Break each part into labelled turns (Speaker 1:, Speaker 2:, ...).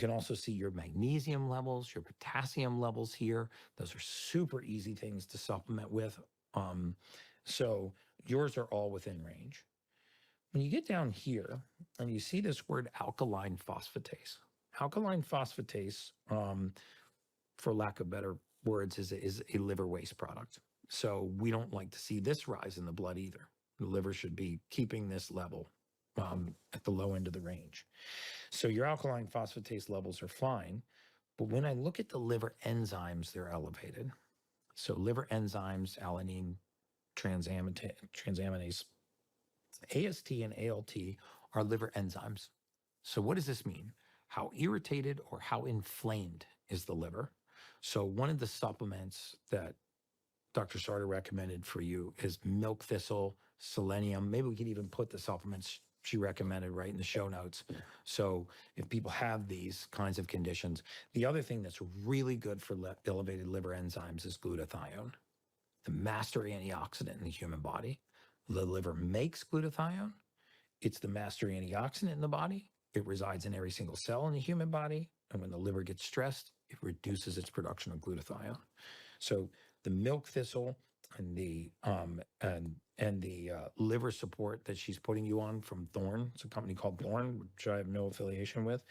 Speaker 1: can also see your magnesium levels, your potassium levels here. Those are super easy things to supplement with. So yours are all within range. When you get down here and you see this word alkaline phosphatase, for lack of better words, is a liver waste product. So we don't like to see this rise in the blood either. The liver should be keeping this level at the low end of the range. So your alkaline phosphatase levels are fine. But when I look at the liver enzymes, they're elevated. So liver enzymes, alanine, transaminase, AST and ALT are liver enzymes. So what does this mean? How irritated or how inflamed is the liver? So one of the supplements that Dr. Sartor recommended for you is milk thistle, selenium. Maybe we could even put the supplements she recommended right in the show notes. So if people have these kinds of conditions, the other thing that's really good for elevated liver enzymes is glutathione, the master antioxidant in the human body. The liver makes glutathione. It's the master antioxidant in the body. It resides in every single cell in the human body. And when the liver gets stressed, it reduces its production of glutathione. So the milk thistle and the liver support that she's putting you on from Thorne, it's a company called Thorne, which I have no affiliation with,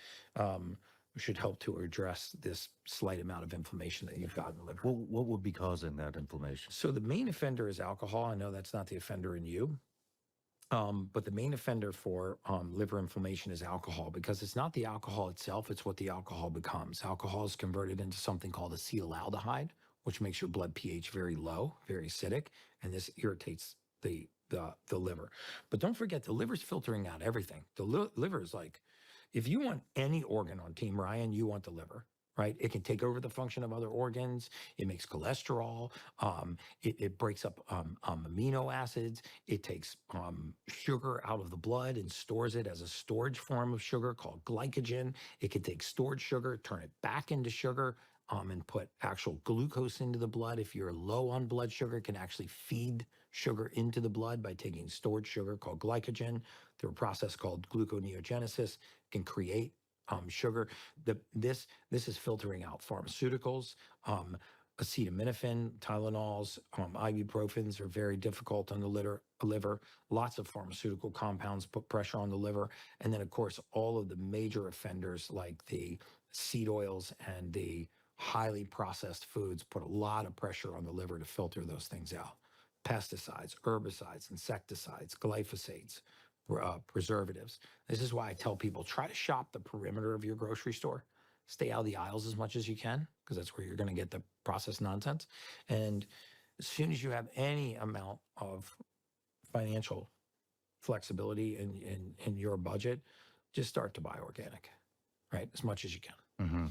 Speaker 1: should help to address this slight amount of inflammation that you've got in the liver.
Speaker 2: Well, what would be causing that inflammation?
Speaker 1: So the main offender is alcohol. I know that's not the offender in you. But the main offender for liver inflammation is alcohol, because it's not the alcohol itself, it's what the alcohol becomes. Alcohol is converted into something called acetaldehyde, which makes your blood pH very low, very acidic, and this irritates the liver. But don't forget, the liver's filtering out everything. The liver is like, if you want any organ on Team Ryan, you want the liver. Right? It can take over the function of other organs. It makes cholesterol. It breaks up amino acids. It takes sugar out of the blood and stores it as a storage form of sugar called glycogen. It can take stored sugar, turn it back into sugar, and put actual glucose into the blood. If you're low on blood sugar, it can actually feed sugar into the blood by taking stored sugar called glycogen through a process called gluconeogenesis. It can create sugar. This is filtering out pharmaceuticals, acetaminophen, Tylenols, ibuprofens are very difficult on the liver. Lots of pharmaceutical compounds put pressure on the liver. And then, of course, all of the major offenders like the seed oils and the highly processed foods put a lot of pressure on the liver to filter those things out. Pesticides, herbicides, insecticides, glyphosates, preservatives. This is why I tell people, try to shop the perimeter of your grocery store. Stay out of the aisles as much as you can, because that's where you're going to get the processed nonsense. And as soon as you have any amount of financial flexibility in your budget, just start to buy organic, right? As much as you can.
Speaker 2: Mm-hmm.